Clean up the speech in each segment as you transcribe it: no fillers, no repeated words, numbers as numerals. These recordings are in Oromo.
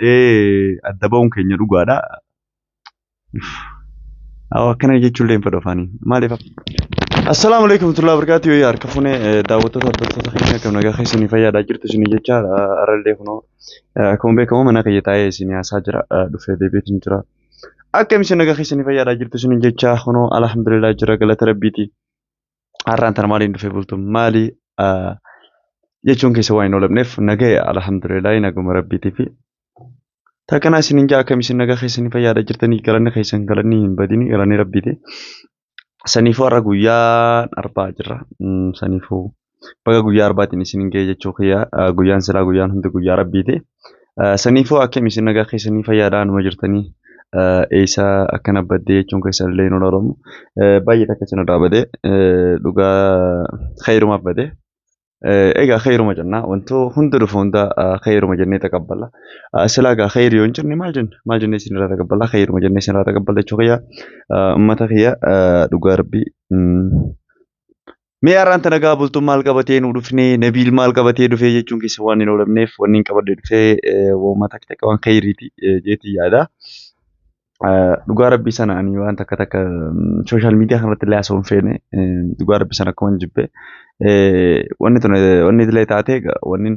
adda ba'uun keenya dhugaadha. Akkana jechuullee hin fedhu afaaniin. Maaliif? Assalamu alaikum warahmatullahi wabarakatuh. Harka fuunee daawwattoota hordoftoota keenya akkam nagaa keessanii fayyaadhaa jirtu isinii jecha arallee kunoo akkuma beekamu mana kiyya taa'ee isinii haasaa jira dhufee deebiitiin jira. Akkam isin nagaa keessanii fayyaadhaa jirtu isinii jecha kunoo alhamdulillah jira galata rabbiiti. Har'aan tana maaliin dhufee bultu maali jechuun keessa waan hin oolabneef nagaya alhamdulillah naguma rabbiitiifi. Takkanaa isiniin jaa akkam isin nagaa keessanii fayyaadhaa jirtanii galanni keessan galanni hin badini galanni rabbiiti. Saniifuu har'a guyyaan arbaa jira. Saniifuu baga guyyaa arbaatiin isiniin ga'e jechuu kiyya guyyaan silaa guyyaan hundi guyyaa rabbiiti. Saniifuu akkam isin nagaa keessanii fayyaadhaa numa jirtanii eessa akkana baddee jechuun keessan illee hin oolamu. Baay'ee takka isin irraa badee dhugaa khayrumaaf badee. Egaa khayruma jennaa wanto hunda dhufu hunda khayruma jennee taqabbala. Silaa gaa khayri yoo hin jirne maal jennee isin irraa taqabbala khayruma jennee isin irraa taqabbala jechuu kiyya uummata kiyya dhugaa rabbii. Mee har'aan tana gaa bultuun maal qabatee nu dhufne nabiil maal qabatee dhufee jechuun keessa waan hin oolamneef wanni hin qabadde dhufee uummata kiyya waan khayriiti jeetii yaada. Dhugaa rabbii sana ani waan takka sooshaal miidiyaa kanarratti illee haasa'uun feene dhugaa rabbii sana akkuma hin jibbe. Wanni illee taate wanni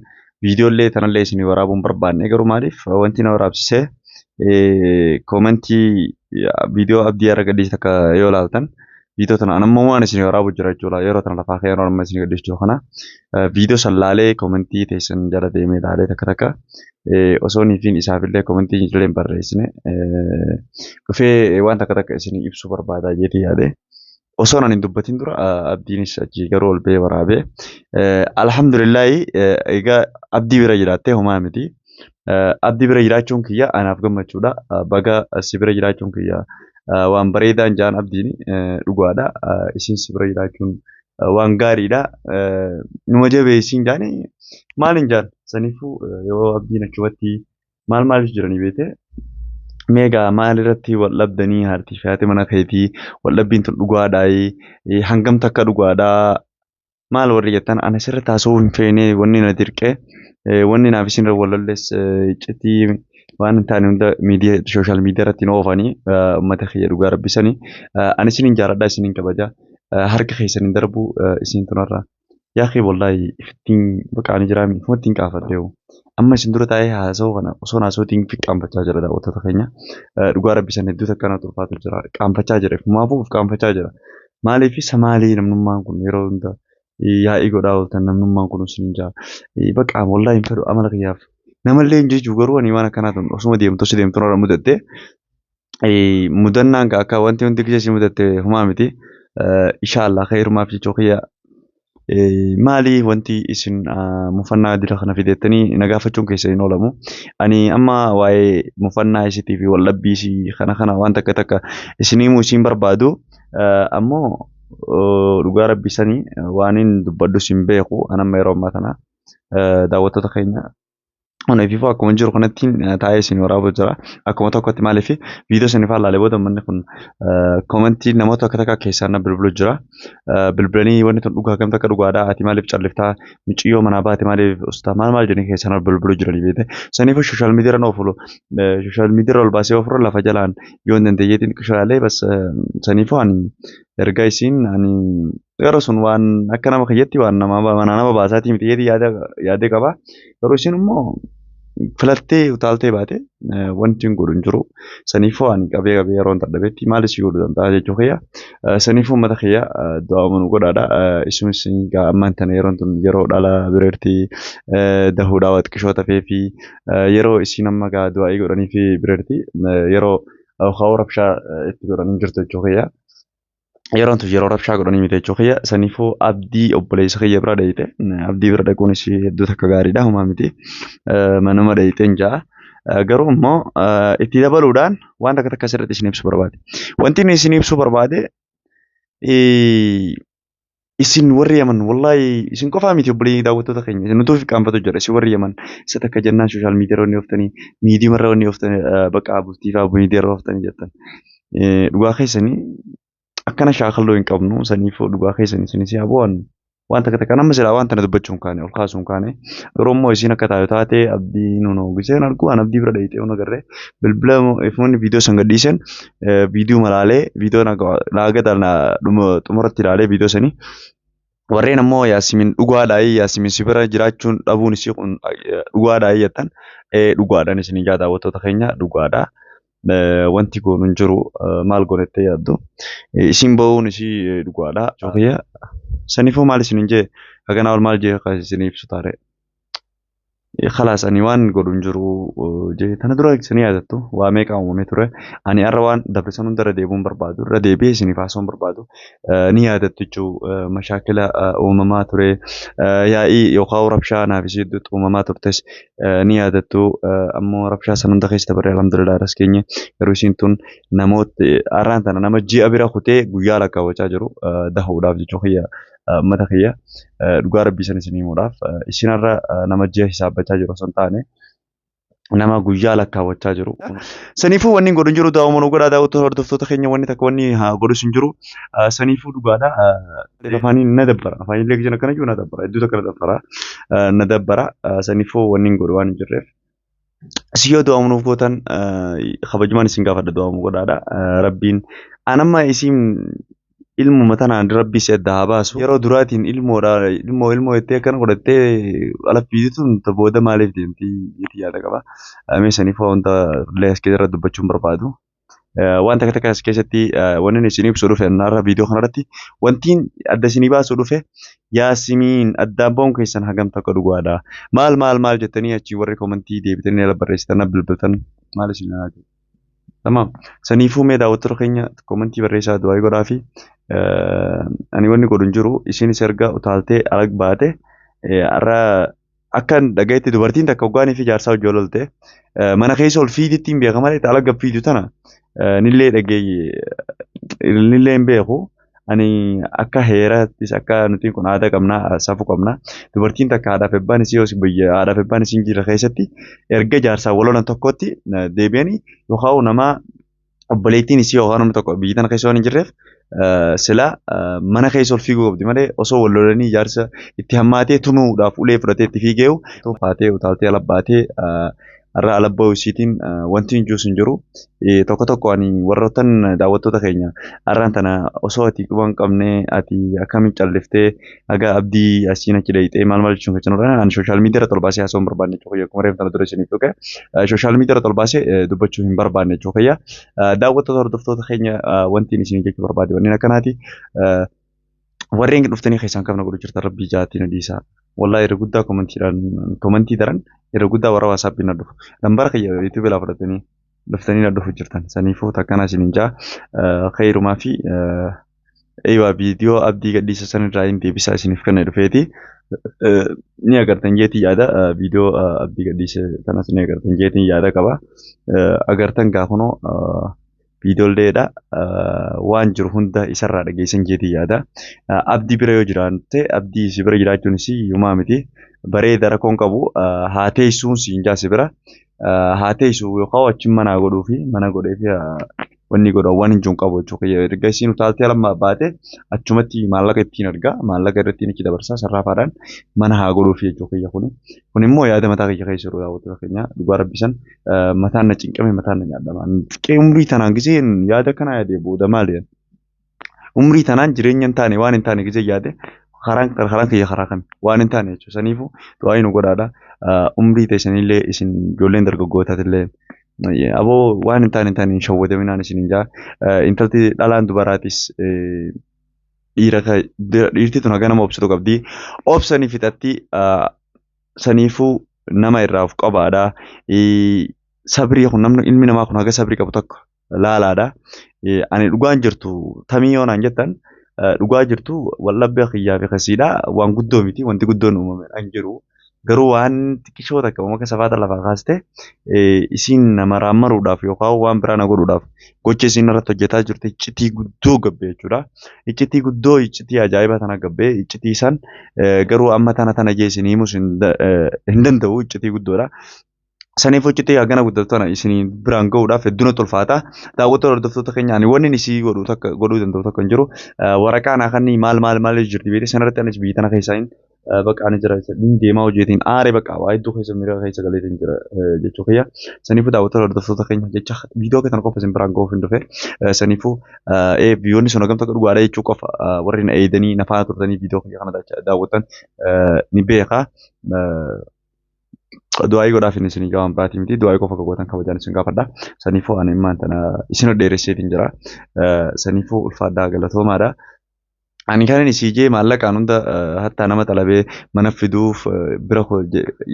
viidiyoolee tanallee isinii waraabuun barbaanne garuu maaliif wanti na waraabsisee koomentii viidiyoo abdii har'a gadhiise takka yoo ilaaltan viidiyoo tana anammoo waan isinii waraabu jira jechuudha yeroo tana lafaa ka'ee norma isinii gadhiisuu kana viidiyoo san laalee koomentii teessan jala deemee laalee takka osoo niifiin isaafillee koomentii illee hin barreessine dhufee waan takka isinii ibsuu barbaada jeetii yaade. Osoo nan hin dubbatin dura abdiinis achi garuu ol ba'ee waraabee alhamdulillahi egaa abdii bira jiraattee homaa miti. Abdii bira jiraachuun kiyya anaaf gammachuudha. Baga si bira jiraachuun kiyya waan bareedaan jaan abdiin dhugaadha. Isin si bira jiraachuun waan gaariidha. Numa jabeessiin jaani maaliin jaan saniifuu yoo abdiin achumatti maaliif jiranii beekte. Meegaa maal irratti wal dhabdanii haartii fi haati mana keetii wal dhabbiin tun dhugaadhaa hangam takka dhugaadhaa maal warri jettan ana sirriitti haasa'uu hin feene wanni na dirqee wanni naaf isin irra wal lollees iccitii waan hin taane hunda sooshaal miidiyaa irratti hin oofanii uummata kiyya dhugaa rabbisanii ani isiniin jaaladhaa isiniin kabaja harka keessaniin darbu isin tunarra yaa wallahi ittiin baqaanii jiraami ittiin qaafadheewu. Amma isin dura taa'ee haasa'uu kana osoo haasa'uutiin qaanfachaa jira daawwattoota keenya. Dhugaa rabbisan hedduu takka na turfaatu jira. Qaanfachaa jira. Maafuuf qaanfachaa jira. Maaliif isa maalii namnummaan kun yeroo hunda yaa'ii godhaa ooltan namnummaan kun isin jaa. Baqa wallaahi hin fedhu amala kiyyaaf. Namallee hin jechuu garuu ani waan akkanaa tun osuma deemtu si deemtu irra mudatte mudannaan akka wanti hundi kiyya si mudatte humaa miti. Inshaallah khayrumaaf jechuu kiyya maali wanti isin mufannaa dira kana fideettanii nagaafachuun keessa hin oolamu. Ani amma waa'ee mufannaa isiitii fi waldhabbii isii kana waan takka isinii muusiin barbaadu ammoo dhugaa rabbisanii waan hin dubbaddu sin beeku anamma yeroo ammaa kana daawwattoota keenya. Oneefifuu akkuma jiru kanatti taa'ee isin waraabuu jira. Akkuma tokkotti maaliif viidiyoo isin ifaan laalee booda manni kun koomentii namoota akka takka keessaan na bilbilu jira. Bilbilanii wanti tun dhugaa gamta akka dhugaadhaa ati maaliif calliftaa miiciyyoo manaa baate maaliif ustaa maal jedhanii keessaan na bilbilu jiranii beekte. Saniifuu sooshaal miidiyaa irra oofulu sooshaal miidiyaa irra ol baasee oofuru lafa jalaan yoo hin dandeeyyeetiin qishaalee bas saniifuu ani erga isin ani yeroo sun waan akka nama kiyyatti waan nama baasaatii miti yaadee qaba. Garuu isin immoo filattee utaaltee baate wanti hin godhu hin jiru. Saniifuu ani qabee yeroo hin dadhabetti maalis godhuu danda'a jechuu kiyya. Saniifuu uummata kiyya du'aa nu godhaadha. Isumis ammaan tana yeroon tun yeroo dhala bireerti dahuudhaa waxqishoota fi yeroo isin amma du'aa'ii godhanii fi bireerti yeroo hawwa rabshaa itti godhanii jirtu jechuu kiyya. Yeroon tun yeroo rabshaa godhanii miti jechuu kiyya. Saniifuu abdii obboleessa kiyya bira dhayite. Abdii bira dhaquunis hedduu takka gaariidha humaa miti. Manuma dhayiteen ja'a. Garuu immoo itti dabaluudhaan waan takka asirratti isin ibsu barbaade. Wanti inni isin ibsu barbaade isin warri yaman wallahi isin qofaa miti obboleeyyi daawwattoota keenya nutuuf qaanfatu jira isin warri yaman isa takka jennaan sooshaal miidiyaa irra ooftanii miidiyaa irra ooftanii baqa bultii fi miidiyaa irra ooftanii jettan. Dhugaa keessanii akkana shaakalloo hin qabnu saniifuu dhugaa keessanii isinis yaa bu'an wanta akka nama silaa wanta na dubbachuun kaane ol kaasuun kaane yeroo immoo isiin akka taayoo taate abdii nuun hoogiseen argu waan abdii bira dhayitee ona garree bilbila ifoonni viidiyoo san gadhiisen viidiyoo malaalee viidiyoo naagata xumuratti ilaalee viidiyoo sanii warreen ammoo yaasimiin dhugaadhaa yaasimiin si bira jiraachuun dhabuun isii kun dhugaadhaa jettan dhugaadhaan isin ijaa daawwattoota keenya dhugaadhaa. Wanti kun hin jiru maal goonettee yaaddu isin ba'uun isii dhugaadha. Jookiyaa saniifuu maal isin hin jee haganaa ol maal jee akka isin ibsu taare. Khalaas ani waan godhu hin jiru jee tana dura isin yaadattu waa meeqa uumamee ture ani har'a waan dabarsan hunda irra deebi'uun barbaadu irra deebi'ee isiniif haasa'uun barbaadu ni yaadattu jechuu mashaakila uumamaa ture yaa'ii yookaan rabshaa naaf isii hedduutti uumamaa turtes ni yaadattu ammoo rabshaa san hunda keessa dabaree alhamdulillah ras keenye yeroo isiin tun namoota har'aan tana nama ji'a bira kutee guyyaa lakkaawwachaa jiru dahuudhaaf jechuu kiyya mata kiyya dhugaa rabbii san isin himuudhaaf isinarra nama ji'a hisaabbachaa jiru osoo hin taane nama guyyaa lakkaawwachaa jiru. Saniifuu wanni godhu hin jiru daawwamoo godhaa daawwattoota hordoftoota keenya wanni takka wanni godhus hin jiru saniifuu dhugaadha. Afaaniin na dabbara afaaniin leegjiin akkana jiru na dabbara hedduu takka na dabbara saniifuu wanni godhu waan hin jirreef. Siyyoo daawwamuuf gootan kabajumaan isin gaafadha daawwamuu godhaadha rabbiin anamma isin ilmuma tanaan rabbi si adda haa baasu yeroo duraatiin ilmoo jettee akkana godhattee alaffiituun booda maaliif deemtii itti yaada qaba. Meesaniif wanta illee as keessatti dubbachuun barbaadu. Wanta akka takka as keessatti wanni isin ibsu dhufe narra viidiyoo kanarratti wantiin adda isinii baasu dhufe yaasimiin addaan ba'uun keessan hagam takka dhugaadha. Maal jettanii achii warri koomentii deebitanii ala barreessitan bilbiltan maal isin yaadu. Tamam. Saniifuu mee daawwattoota keenya koomentii barreessaa du'aa godhaa fi ani wanni godhu hin jiru isinis erga utaaltee alag baate har'a akkan dhagayetti dubartiin takka hoggaanii fi jaarsaa hojii ololte mana keessa ol fiiditti hin beeka malee alag fiidu tana nillee dhageeyye nillee hin beeku. Ani akka heerattis akka nuti kun aadaa qabnaa safuu qabnaa dubartiin takka haadhaaf ebbaan isii yoo biyya haadhaaf ebbaan isiin jira keessatti erga jaarsaa walolan tokkotti deebi'anii yookaan nama obboleettiin isii yookaan namni tokko biyya tana keessa waan hin jirreef sila mana keessa ol fiiguu qabdi malee osoo wallolanii jaarsa itti hammaatee tumuudhaaf ulee fudhatee itti fiigeewu faatee utaaltee alabbaatee har'a alabbaa isiitiin wanti hin jiru hin jiru tokko tokko ani warroottan daawwattoota keenya har'aan tana osoo ati quban qabne ati akkamiin calliftee aga abdii asiin achi dhayitee maal jechuun kan jiruudha ani sooshaal miidiyaa irra tolbaasee haasa'uun barbaanne jechuudha akkuma reeffa tana dura isiniif dhufe sooshaal miidiyaa irra tolbaasee dubbachuu hin barbaanne jechuudha daawwattoota hordoftoota keenya wanti isin jechuu barbaade wanni akkanaati warreen dhuftanii keessaan qabna godhu jirtan rabbii jaatiin dhiisaa. Wallahi irra guddaa koomentii daran irra guddaa warra waasaappiin na dhufu. Lambaara kiyya yuutuubii laa fudhatanii dhuftanii na dhufu jirtan. Saniifuu takkana isin hin jaa khayrumaa fi eeyyaa viidiyoo abdii gadhiisa sanirraa hin deebisaa isiniif kenna dhufeeti. Ni agartan jeetii yaada viidiyoo abdii gadhiisa kanas ni agartan jeetii yaada qaba. Agartan gaafunoo viidiyoolleedha waan jiru hunda isarraa dhageessan jeetii yaada. Abdii bira yoo jiraante abdii si bira jiraachuun isii yumaa miti bareeda rakkoon qabu haa teessuun si hin jaasi bira haa teessu yookaan achi mana godhuu fi mana godhee fi wanni godhu waan hin jiru qabu jechuudha. Erga isiin utaaltee lama baate achumatti maallaqa ittiin argaa maallaqa irratti itti dabarsaa sarraafaadhaan mana haa godhuu fi jechuudha kuni. Kun immoo yaada mataa kiyya keessa jiru daawwattoota keenya dhugaa rabbisan mataan na cinqame mataan na nyaadhama. Umrii tanaan giseen yaada kana yaadee booda maal jedhan umrii tanaan jireenya hin taane waan hin taane gisee yaade karaan kiyya karaa kami waan hin taane jechuudha. Saniifuu du'aa nu godhaadha. Umrii teessanillee isin ijoolleen dargaggootatillee aboo waan hin taane hin shawwadaminaan isin hin jaa intalti dhalaan dubaraatis dhiirti tun haga nama obsitu qabdi obsanii fixatti saniifuu nama irraa of qabaadha. Sabrii kun namni ilmi namaa kun haga sabrii qabu tokko laalaadha. Ani dhugaan jirtu tamii yoo naan jettan dhugaa jirtu wallabbii kiyyaa fi kasiidha waan guddoo miti wanti guddoon uumame hin jiru. Garuu waan xiqqishoo takka uumama safaata lafaa kaaste isiin nama raammaruudhaaf yookaan waan biraa na godhuudhaaf gocha isiin irratti hojjetaa jirte iccitii guddoo gabbee jechuudha. Iccitii guddoo iccitii ajaa'ibaa tana gabbee iccitii isaan garuu amma tana geessinii himus hin danda'u iccitii guddoodha. Saniif hojjetee hagana guddatana isinii biraan gahuudhaaf hedduun ulfaata. Daawwattoota hordoftoota keenya ani wanni isii godhuu danda'u tokko hin jiru. Waraqaa naa kannii maal jirti beekte sanarratti anis biyya tana keessaa bakka ani jira deemaa hojjetiin aaree bakka waa hedduu keessa miira keessa galeetiin jira jechuu kiyya. Saniifuu daawwattoota hordoftoota keenya jecha viidiyoo kana qofa isin biraan gahuuf hin dhufe. Saniifuu biyyoonni sun hagam tokko dhugaadha jechuu qofa warri na eedanii na faana turtanii viidiyoo kiyya kana daawwatan ni beeka. Du'aayi godhaaf inni isinii gahaan biraatii miti du'aayi qofa gootan kabajaan isin gaafadha. Saniifuu ani immaan tana isin dheeresseetiin jira. Saniifuu ulfaadhaa galatoomaadha. Ani kan inni siijee maallaqaan hunda hatta nama xalabee mana fiduuf bira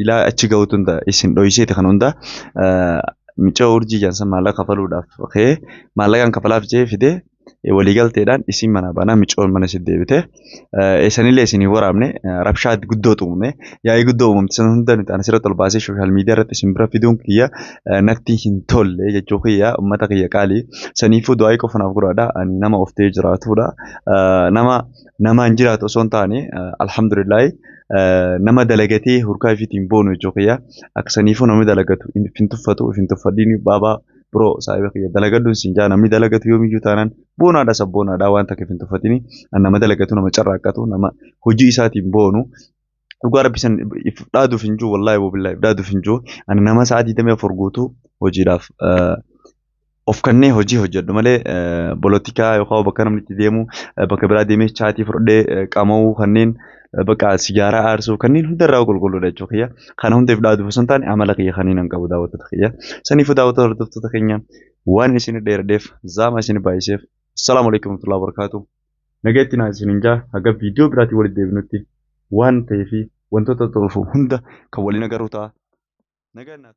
ilaa achi ga'utu hunda isin dho'iseeti kan hunda miccoo urjii jaansan maallaqa kafaluudhaaf ka'ee maallaqaan kafalaaf jee fidee waliigalteedhaan isin mana banaa micoon mana isin deebite eessanillee isinii waraabne rabshaa guddoo xumune yaa'ii guddoo uumamte san hunda nuti asirratti ol baasee sooshaal miidiyaa irratti isin bira fiduun kiyya natti hin tolle jechuu kiyya uummata kiyya qaalii saniifuu du'aayii qofa naaf godhaadha ani nama oftee jiraatudha nama hin jiraatu osoo hin taane alhamdulillaahi nama dalagatee hurkaa ifiitiin boonu jechuu kiyya akka saniifuu namni dalagatu hin tuffadhiin baabaa bro saayiba kiyya dalagadduun siin jaa namni dalagatu yoomiyyuu taanaan boonaadha sabboonaadha waan takka hin tuffatini nama dalagatu nama carraaqqatu nama hojii isaatiin boonu dhugaa rabbisan dhaaduuf hin jiru wallaahi bobillaahi dhaaduuf hin jiru ani nama sa'aatii 24 guutuu hojiidhaaf of kannee hojii hojjedhu malee polotikaa yookaan bakka namni itti deemu bakka biraa deemee chaatii fudhadhee qama'uu kanneen bakka sigaaraa aarsuu kanneen hundarraa qulqulluudha jechuudha kiyya. Kana hundeef dhaaduuf osoo hin taane amala kiyya kanneen hin qabu daawwattoota kiyya. Saniifuu daawwattoota hordoftoota keenya waan isin dheeradeef zaama isin baay'iseef assalaamu alaikum warahmatullahi wabarakatuh. Nageetti naa isin hinjaa haga viidiyoo biraatii walitti deebinutti waan ta'eef wantoota tolfuu hunda kan waliin agarru ta'a. Nagaan naa